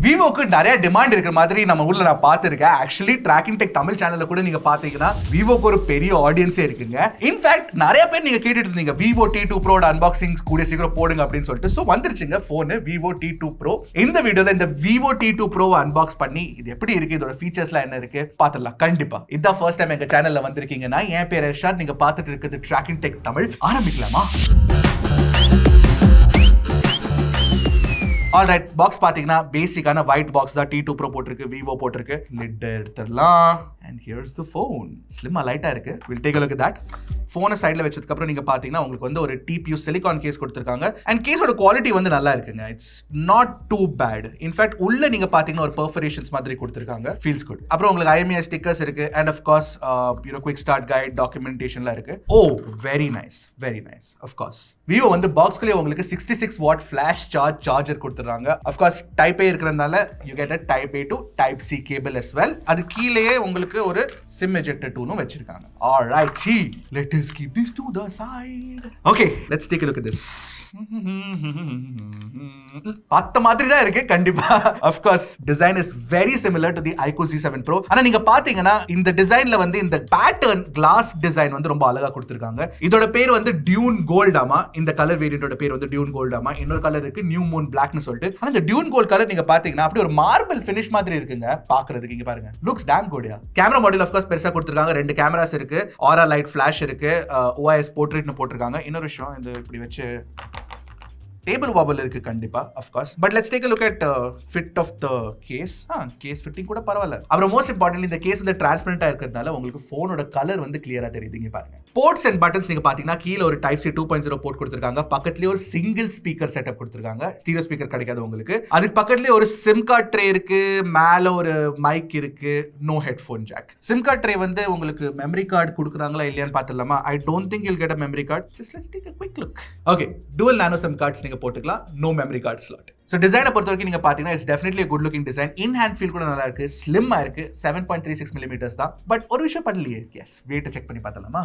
விவோக்கு நிறைய டிமாண்ட் இருக்கிற மாதிரி நம்ம ஊர்ல நான் பார்த்திருக்கேன். ஆக்சுவலி ட்ராக்கிங் டெக் தமிழ் சேனல்ல கூட நீங்க பாத்தீங்கன்னா விவோக்கு ஒரு பெரிய ஆடியன்ஸே இருக்குங்க. இன்ஃபேக்ட் நிறைய பேர் நீங்க கேட்டுட்டு இருந்தீங்க விவோ T2 ப்ரோட அன்பாக்சிங் கூடிய சீக்கிரம் போடுங்க அப்படின்னு சொல்லிட்டு. சோ வந்துருச்சுங்க போன் விவோ T2 ப்ரோ. இந்த வீடியோல இந்த விவோ T2 ப்ரோவை அன்பாக்ஸ் பண்ணி இது எப்படி இருக்கு, இதோட ஃபீச்சர்ஸ்லாம் என்ன இருக்கு பாத்துடலாம். கண்டிப்பா இதான் ஃபர்ஸ்ட் டைம் எங்க சேனல்ல வந்திருக்கீங்கன்னா என் பேர் இர்ஷாத், நீங்க பார்த்துட்டு இருக்கிறது ட்ராக்கிங் டெக் தமிழ். ஆரம்பிக்கலாமா? ஆல்ரைட், பாக்ஸ் பாத்தீங்கன்னா பேசிக்கான ஒயிட் பாக்ஸ் தான். T2 ப்ரோ போட்டிருக்கு, விவோ போட்டிருக்கு. லிட் எடுத்துடலாம். And here's the phone. ஸ்லிம்மா லைட்டா இருக்கு. We'll take a look at that. ஃபோனை சைடில் வச்சதுக்கு அப்புறம் நீங்க பாத்தீங்கன்னா உங்களுக்கு வந்து ஒரு TPU சிலிகான் கேஸ் கொடுத்துருக்காங்க. அண்ட் கேஸோட குவாலிட்டி வந்து நல்லா இருக்குங்க. It's not too bad. In fact உள்ள நீங்க பாத்தீங்கன்னா ஒரு பெர்ஃபரேஷன்ஸ் மாதிரி கொடுத்துருக்காங்க. Feels good. அப்புறம் உங்களுக்கு IMEI ஸ்டிக்கர்ஸ் இருக்கு. And of course quick start guide, டாக்குமெண்டேஷன்லாம் இருக்கு. Oh very nice, very nice. Of course Vivo வந்து பாக்ஸ்குள்ளே உங்களுக்கு 66 வாட் ஃபிளாஷ் சார்ஜர் கொடுத்துறாங்க. ஆஃப் கோர்ஸ் டைப் A இருக்கிறதுனால you get a type A to type C cable as well. அது கீழேயே உங்களுக்கு ஒரு சிம் எஜெக்டர் டூலும் வச்சிருக்காங்க. Alright, see, let us keep this to the side. Okay, let's take a look at this. பார்த்த மாதிரி தான் இருக்கு கண்டிப்பா. Of course, design is very similar to the iQOO Z7 Pro. ஆனா நீங்க பாத்தீங்கன்னா இந்த டிசைன்ல வந்து இந்த பேட்டர்ன் கிளாஸ் டிசைன் வந்து ரொம்ப அழகா கொடுத்திருக்காங்க. இதோட பேர் வந்து டியூன் கோல்டாமா. இந்த கலர் வேரியண்டோட பேர் வந்து டியூன் கோல்டாமா. இன்னொரு கலர் இருக்கு நியூ மூன் பிளாக்னு சொல்லிட்டு. ஆனா இந்த டியூன் கோல்ட் கலர் நீங்க பாத்தீங்கன்னா அப்படியே ஒரு மார்பிள் ஃபினிஷ் மாதிரி இருக்குங்க பாக்குறதுக்கு. இங்க பாருங்க, looks damn good. Camera model of course பெருசா கொடுத்திருக்காங்க. ரெண்டு கேமராஸ் இருக்கு, ஆரா லைட் ஃபிளாஷ் இருக்கு, OIS போர்ட்ரேட்னு போட்டிருக்காங்க. இன்னொரு விஷயம், இந்த இப்படி வச்சு டேபிள் வாபல் இருக்கு கண்டிப்பா of course. But let's take a look at fit of the case. Case fitting கூட பரவாயில்ல. அப்புறம் மோஸ்ட் இம்பார்ட்டன்ட்லி இந்த கேஸ் வந்து டிரான்ஸ்பரண்டா இருக்கிறதுனால உங்களுக்கு போனோட கலர் வந்து கிளியரா தெரியுது. இங்க பாருங்க, போர்ட்ஸ் அண்ட் பட்டன்ஸ் நீங்க பாத்தீங்கன்னா கீழ ஒரு டைப் C 2.0 போர்ட் கொடுத்திருக்காங்க. பக்கத்துலயே ஒரு சிங்கிள் ஸ்பீக்கர் செட்டப் கொடுத்திருக்காங்க. ஸ்டீரியோ ஸ்பீக்கர் கிடைக்காது உங்களுக்கு. அதுக்கு பக்கத்துலயே ஒரு சிம் கார்டு ட்ரே இருக்கு, மேல ஒரு மைக் இருக்கு, no headphone jack. SIM card tray வந்து உங்களுக்கு மெமரி கார்டு கொடுக்குறாங்களா இல்லையான்னு பாத்துடலாமா? I don't think you'll get a memory card. Just let's take a quick look. Okay, dual nano SIM cards நீங்க போட்டுக்கலாம். No memory card slot. So டிசைனை பொறுத்த வரைக்கும் நீங்க பாத்தீங்கன்னா it's definitely good looking design. In hand feel கூட நல்லா இருக்கு, ஸ்லிம்மா இருக்கு. 7.36 mm தான். பட் ஒரு விஷயம் பண்ணலையே. எஸ், வெயிட் செக் பண்ணி பார்த்தலாமா?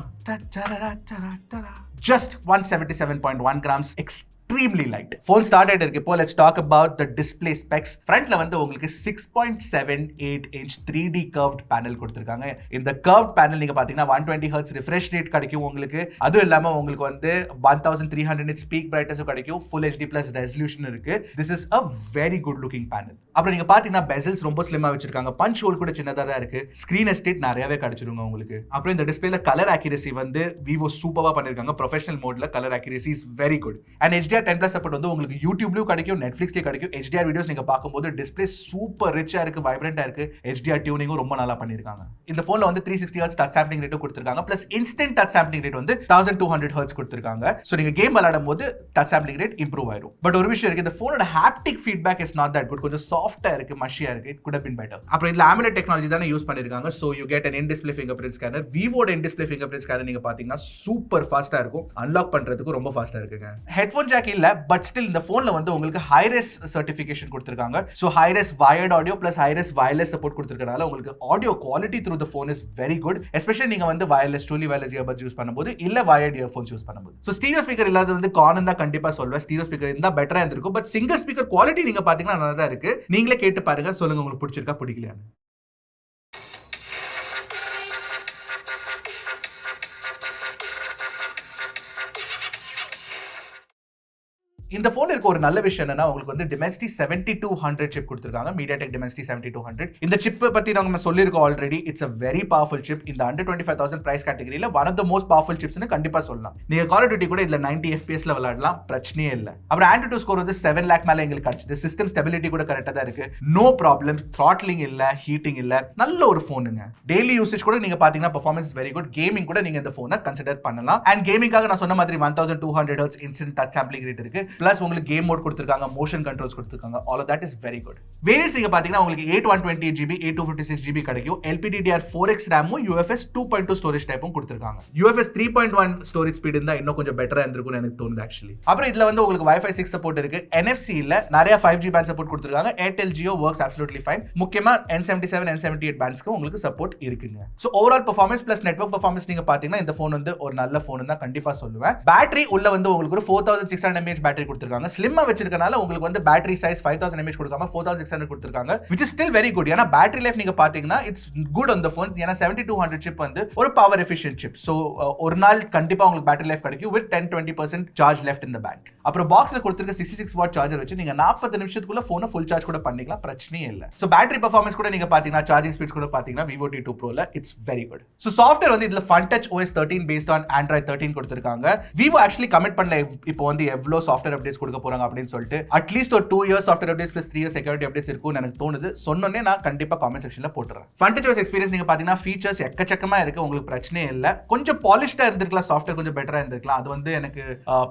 Just 177.1 grams. extremely light. Phone started இருக்கு. இப்போ let's talk about the display specs. ஃப்ரண்ட்ல வந்து உங்களுக்கு 6.78 inch 3D curved panel கொடுத்திருக்காங்க. இந்த curved panel நீங்க பாத்தீங்கன்னா 120 Hz refresh rate கிடைக்கும் உங்களுக்கு. அதுவும் இல்லாம உங்களுக்கு வந்து 1300 nits peak brightness கிடைக்கும். Full HD plus resolution இருக்கு. This is a very good looking panel. அப்புறம் நீங்க பாத்தீங்கன்னா bezels ரொம்ப ஸ்லிம்மா வச்சிருக்காங்க. punch hole கூட சின்னதா தான் இருக்கு. screen estate நிறையவே கிடைச்சிருங்க உங்களுக்கு. அப்புறம் இந்த டிஸ்ப்ளேல கலர் accuracy வந்து விவோ சூப்பரா பண்ணிருக்காங்க. ப்ரொஃபஷனல் மோட்ல colour accuracy is very good. And HDR 10+ support வந்து உங்களுக்கு யூடியூப்லயும் கிடைக்கும், நெட்ஃபிளிக்ஸ்லயும் கிடைக்கும். HDR வீடியோஸ் நீங்க பாக்கும்போது டிஸ்ப்ளே சூப்பர் ரிச்சா இருக்கு, வைப்ரண்டா இருக்கு. HDR டியூனிங்கும் ரொம்ப நல்லா பண்ணிருக்காங்க. இந்த போன்ல வந்து 360 Hz டச் சாம்பிளிங் ரேட்டும் கொடுத்திருக்காங்க. Plus instant touch sampling rate வந்து 1200 Hz கொடுத்திருக்காங்க. சோ நீங்க கேம் விளையாடும் போது டச் சாம்பிளிங் ரேட் இம்ப்ரூவ் ஆயிடும். பட் ஒரு விஷயம் இருக்கு, இந்த போனோட haptic feedback is not that good. கொஞ்சம் சாஃப்ட்டா இருக்கு, மஷியா இருக்கு. It could have been better. அப்புறம் இதுல AMOLED டெக்னாலஜி தான யூஸ் பண்ணிருக்காங்க. So you get an in-display fingerprint scanner. விவோட in-display fingerprint scanner நீங்க பாத்தீங்கன்னா சூப்பர் ஃபாஸ்டா இருக்கும். அன்லாக் பண்றதுக்கு ரொம்ப ஃபாஸ்டா இருக்குங்க. ஹெட்ஃபோன் ஜாக் இல்ல, பட் ஸ்டில் இந்த போன்ல வந்து உங்களுக்கு ஹை-ரெஸ் சர்டிஃபிகேஷன் கொடுத்திருக்காங்க. So hi res wired audio plus hi res wireless support கொடுத்திருக்கனால உங்களுக்கு audio quality through the phone is very good. Especially நீங்க வந்து wireless truly wireless earbuds use பண்ணும்போது இல்ல வயர்ட் இயர்ஃபோன்ஸ் யூஸ் பண்ணும்போது. சோ ஸ்டீரியோ ஸ்பீக்கர் இல்லாதது வந்து காமன் தான் கண்டிப்பா சொல்வேன். ஸ்டீரியோ ஸ்பீக்கர் இருந்தா பெட்டரா இருந்திருக்கும். பட் சிங்கிள் ஸ்பீக்கர் குவாலிட்டி நீங்க பாத்தீங்கன்னா நல்லா தான் இருக்கு. நீங்களே கேட்டு பாருங்க, சொல்லுங்க உங்களுக்கு பிடிச்சிருக்கா பிடிக்கலையான்னு. இந்த போன் இருக்க ஒரு நல்ல விஷயம் என்னன்னா உங்களுக்கு வந்து Dimensity 7200 சிப் கொடுத்திருக்காங்க. MediaTek Dimensity 7200. இந்த சிப் பத்தி நாம சொல்லிருக்கோம் already. It's a very powerful chip. இந்த under 25,000 பிரைஸ் கேட்டகரியில one of the most powerful chips னு கண்டிப்பா சொல்லலாம். நீங்க Call of Duty கூட இதுல 90 FPS ல விளையாடலாம், பிரச்சனையே இல்ல. அப்புறம் Antutu ஸ்கோர் வந்து 7 lakh மேல எங்களுக்கு கிடைச்சது. சிஸ்டம் ஸ்டெபிலிட்டி கூட கரெக்ட்டா தான் இருக்கு. நோ ப்ராப்ளம், throttling இல்ல, ஹீட்டிங் இல்ல. நல்ல ஒரு போனுங்க. டெய்லி யூசேஜ் கூட நீங்க பாத்தீங்கன்னா பெர்ஃபார்மன்ஸ் வெரி குட். கேமிங் கூட நீங்க இந்த போனை கன்சிடர் பண்ணலாம். அண்ட் கேமிங்காக நான் சொன்ன மாதிரி 1200 Hz instant touch sampling rate இருக்கு. பிளஸ் உங்களுக்கு கேம் மோட் கொடுத்திருக்காங்க, மோஷன் கண்ட்ரோல்ஸ் கொடுத்திருக்காங்க. All of that is very good. Variants நீங்க பாத்தீங்கன்னா உங்களுக்கு 8/128GB 8/256GB கிடைக்கும். LPDDR4X ரேமும் UFS 2.2 ஸ்டோரேஜ் டைப்பும் கொடுத்திருக்காங்க. UFS 3.1 ஸ்டோரேஜ் ஸ்பீட் இருந்தா இன்னும் கொஞ்சம் பெட்டரா இருந்திருக்கும்னு எனக்கு தோணுது ஆக்சுவலி. அப்புறம் இதுல வந்து உங்களுக்கு Wi-Fi 6 சப்போர்ட் இருக்கு. NFC இல்ல, நிறைய 5G பேண்ட் சப்போர்ட் கொடுத்திருக்காங்க. Airtel Jio works absolutely fine. முக்கியமா N77 N78 பேண்ட்ஸ்க்கு உங்களுக்கு சப்போர்ட் இருக்குங்க. So overall performance plus network performance நீங்க பாத்தீங்கன்னா இந்த போன் வந்து ஒரு நல்ல போன் தான் கண்டிப்பா சொல்லுவேன். பேட்டரி உள்ள வந்து உங்களுக்கு ஒரு 4600 mAh பேட்டரி பேட்டரி கொடுத்திருக்காங்க. ஸ்லிம்மா வச்சிருக்கனால உங்களுக்கு வந்து பேட்டரி சைஸ் 5000 mAh கொடுக்காம 4600 கொடுத்திருக்காங்க, which is still very good. ஏன்னா பேட்டரி லைஃப் நீங்க பாத்தீங்கன்னா it's good on the phone. ஏன்னா 7200 சிப் வந்து ஒரு பவர் எஃபிஷியன்ட் சிப். சோ ஒரு நாள் கண்டிப்பா உங்களுக்கு பேட்டரி லைஃப் கிடைக்கும் with 10-20% charge left in the bank. அப்புறம் பாக்ஸ்ல கொடுத்திருக்க 66 வாட் சார்ஜர் வச்சு நீங்க 40 நிமிஷத்துக்குள்ள போனை ஃபுல் சார்ஜ் கூட பண்ணிக்கலாம், பிரச்சனையே இல்ல. சோ பேட்டரி பெர்ஃபார்மன்ஸ் கூட நீங்க பாத்தீங்கன்னா சார்ஜிங் ஸ்பீட் கூட பாத்தீங்கன்னா vivo T2 Pro ல it's very good. So software வந்து இதுல Fun Touch OS 13 based on Android 13 கொடுத்திருக்காங்க. vivo actually கமிட் பண்ணல இப்போ வந்து எவ்வளவு சாஃப்ட்வேர் அப்டேட்ஸ் கொடுக்க போறாங்க அப்படின்னு சொல்லிட்டு. அட்லீஸ்ட் ஒரு 2 years software updates plus 3 years security updates இருக்கும்னு எனக்கு தோணுது. சொன்னோனே நான் கண்டிப்பா காமெண்ட் செக்ஷன்ல போட்டுறேன். Fun Touch OS எக்ஸ்பீரியன்ஸ் நீங்க பாத்தீங்கன்னா ஃபீச்சர்ஸ் எக்கச்சக்கமா இருக்கு, உங்களுக்கு பிரச்சனையே இல்ல. கொஞ்சம் பாலிஷ்டா இருந்திருக்கலாம், சாஃப்ட்வேர் கொஞ்சம் பெட்டரா இருந்திருக்கலாம். அது வந்து எனக்கு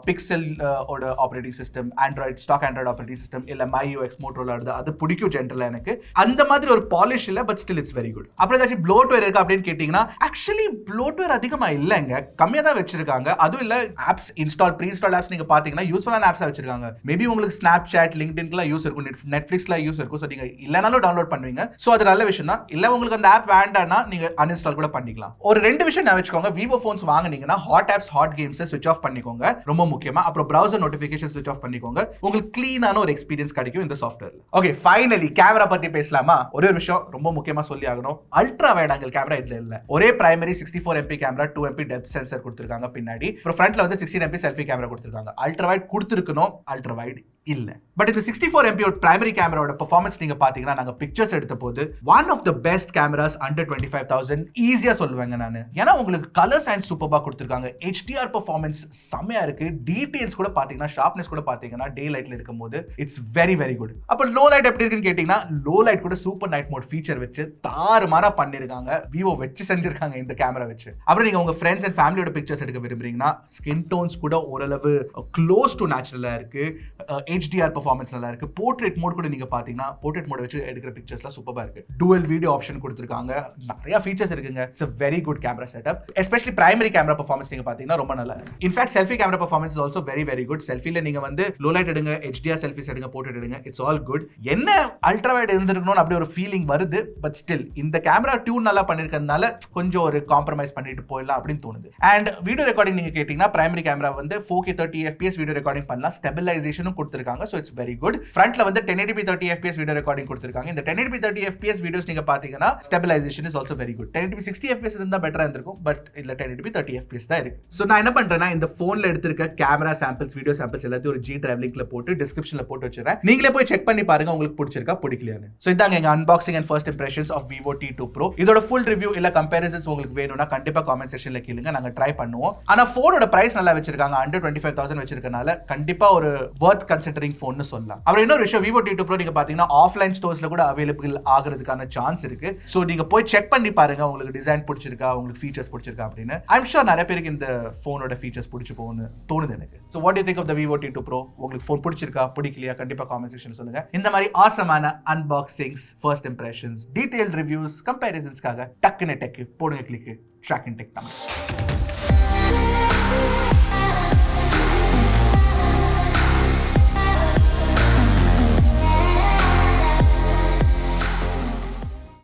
பிக்சல் ஓட operating system, Android stock Android operating system இல்ல MyOS மோட்டோரோலா அது பிடிக்கும் ஜென்ரலா எனக்கு. அந்த மாதிரி ஒரு பாலிஷ் இல்ல, but still it's very good. அப்புறம் ஏதாச்சும் ப்ளோட்வேர் இருக்கு அப்படின்னு கேட்டீங்கன்னா ஆக்சுவலி ப்ளோட்வேர் அதிகமா இல்லங்க, கம்மியா தான் வச்சிருக்காங்க. அதுவும் இல்ல apps install pre install apps நீங்க பாத்தீங்கன்னா யூஸ்ஃபுல்லான ஆப்ஸா வச்சிருக்காங்க. மேபி உங்களுக்கு ஸ்னாப்சாட் லிங்க்டின்க்குலாம் யூஸ் இருக்கும், நெட்ஃபிளிக்ஸ்ல யூஸ் இருக்கும். சோ நீங்க இல்லனாலும் டவுன்லோட் பண்ணுவீங்க. சோ அது நல்ல விஷயம் தான். இல்ல உங்களுக்கு அந்த ஆப் வேண்டாம்னா நீங்க அன்இன்ஸ்டால் கூட பண்ணிக்கலாம். ஒரு ரெண்டு விஷயம் நான் வச்சுக்கோங்க, vivo phones வாங்குனீங்கன்னா ஹாட் ஆப்ஸ் ஹாட் கேம்ஸ் ஸ்விட்ச் ஆஃப் பண்ணிக்கோங்க, ரொம்ப முக்கியமா. அப்புறம் browser notifications ஸ்விட்ச் ஆஃப் பண்ணிக்கோங்க. உங்களுக்கு க்ளீனான ஒரு எக்ஸ்பீரியன்ஸ் கிடைக்கும் இந்த சாஃப்ட்வேர்ல. ஓகே, ஃபைனலி கேமரா பத்தி பேசலாமா? ஒரே ஒரு விஷயம் ரொம்ப முக்கியமா சொல்லி ஆகணும், அல்ட்ரா வைட் ஆங்கிள் கேமரா இதுல இல்ல. ஒரே primary 64 MP camera, 2 MP depth sensor கொடுத்திருக்காங்க பின்னாடி. அப்புறம் ஃப்ரண்ட்ல வந்து 16 MP செல்ஃபி கேமரா கொடுத்திருக்காங்க. அல்ட்ரா வைட் கொடுத்திருக்கணும், அல்ட்ரா வைட் இல்ல. பட் இந்த 64 MP பிரைமரி கேமராவோட பெர்ஃபார்மன்ஸ் நீங்க பாத்தீங்கன்னா நாங்க பிக்சர்ஸ் எடுத்த போது one of the best cameras under 25,000 ஈஸியா சொல்லுவேங்க நானு. ஏன்னா உங்களுக்கு கலர்ஸ் அண்ட் சூப்பர்பா கொடுத்திருக்காங்க. HDR பெர்ஃபார்மன்ஸ் செமையா இருக்கு. டீடைல்ஸ் கூட பாத்தீங்கன்னா ஷார்ப்னஸ் கூட பாத்தீங்கன்னா டே லைட்ல இருக்கும்போது இட்ஸ் வெரி வெரி குட். அப்ப லோ லைட் எப்படி இருக்குன்னு கேட்டீங்கன்னா லோ லைட் கூட சூப்பர் நைட் மோட் ஃபீச்சர் வச்சு தாறுமாறா பண்ணிருக்காங்க. vivo வச்சு செஞ்சிருக்காங்க இந்த கேமரா வச்சு. அப்புறம் நீங்க உங்க ஃப்ரெண்ட்ஸ் அண்ட் ஃபேமிலியோட பிக்சர்ஸ் எடுக்க விரும்புறீங்கன்னா ஸ்கின் டோன்ஸ் கூட ஓரளவு க்ளோஸ் டு நேச்சுரலா இருக்கு. HDR பெர்ஃபார்மன்ஸ் நல்லா இருக்கு. போர்ட்ரேட் மோட் கூட நீங்க பாத்தீங்கன்னா போர்ட்ரேட் மோட் வச்சு எடுக்கிற பிக்சர்ஸ்லாம் சூப்பரா இருக்கு. டுவல் வீடியோ ஆப்ஷன் கொடுத்திருக்காங்க, நிறைய ஃபீச்சர்ஸ் இருக்குங்க. It's a very good camera setup. Especially primary camera performance நீங்க பாத்தீங்கன்னா ரொம்ப நல்லா இருக்கு. In fact selfie camera performance is also very very good. செல்ஃபில நீங்க வந்து லோ லைட் எடுங்க, HDR செல்ஃபிஸ் எடுங்க, போர்ட்ரேட் எடுங்க, இட்ஸ் ஆல் குட். என்ன அல்ட்ரா வைட் இருந்திருக்கணும்னு அப்படி ஒரு ஃபீலிங் வருது. பட் ஸ்டில் இந்த கேமரா டியூன் நல்லா பண்ணிருக்கிறதுனால கொஞ்சம் ஒரு காம்ப்ரமைஸ் பண்ணிட்டு போயிடலாம் அப்படின்னு தோணுது. அண்ட் வீடியோ ரெக்கார்டிங் நீங்க கேட்டீங்கன்னா பிரைமரி கேமரா வந்து 4K 30 FPS வீடியோ ரெக்கார்டிங் பண்ணலாம். ஸ்டெபிலைசேஷனும் கொடுத்திருக்காங்க. So it's very good. Frontல வந்து 1080p 30 FPS வீடியோ ரெக்கார்டிங் கொடுத்திருக்காங்க. இந்த 1080p 30 FPS வீடியோஸ் நீங்க பாத்தீங்கன்னா stabilisation is also very good. 1080p 60 FPS இருந்தா பெட்டரா இருந்திருக்கும், பட் இல்ல 1080p 30 FPS தான் இருக்கு. சோ நான் என்ன பண்றேன்னா இந்த போன்ல எடுத்திருக்க கேமரா சாம்பிள்ஸ், வீடியோ சாம்பிள்ஸ் எல்லாத்தையும் ஒரு G Drive லிங்க்ல போட்டு டிஸ்கிரிப்ஷன்ல போட்டு வச்சிரேன். நீங்களே போய் செக் பண்ணி பாருங்க உங்களுக்கு பிடிச்சிருக்கா பிடிக்கலையான்னு. சோ இதாங்க எங்க unboxing and first impressions of vivo T2 Pro. இதோட ஃபுல் ரிவ்யூ இல்ல கம்பேரிசன்ஸ் உங்களுக்கு வேணும்னா கண்டிப்பா காமெண்ட் செக்ஷன்ல கேளுங்க, நாங்க ட்ரை பண்ணுவோம். ஆனா போனோட பிரைஸ் நல்லா வச்சிருக்காங்க, அண்டர் 25,000 வச்சிருக்கனால கண்டிப்பா ஒரு வர்த் கன்சிடரிங் போன்னு சொல்லலாம். அப்புறம் இன்னொரு விஷயம், vivo T2 Pro நீங்க பாத்தீங்கன்னா ஆஃப்லைன் ஸ்டோர்ஸ்ல கூட அவைலபிள் ஆகிறதுக்கான சான்ஸ் இருக்கு. சோ நீங்க போய் செக் பண்ணி பாருங்க உங்களுக்கு டிசைன் பிடிச்சிருக்கா, உங்களுக்கு ஃபீச்சர்ஸ் பிடிச்சிருக்கா அப்படின்னு. ஐம் ஷூர் நிறைய பேருக்கு இந்த போனோட ஃபீச்சர்ஸ் பிடிச்சு போகும்னு தோணுது எனக்கு. So what do you think of the vivo T2 Pro? உங்களுக்கு ஃபோன் பிடிச்சிருக்கா பிடிக்கலையா கண்டிப்பா காமெண்ட் செக்ஷன்ல சொல்லுங்க. இந்த மாதிரி ஆசமான unboxings, first impressions, detail reviews, கம்பேரிசன்ஸ்க்காக டக்குனு டெக் போடுங்க, கிளிக் Trakin Tech தமிழ்.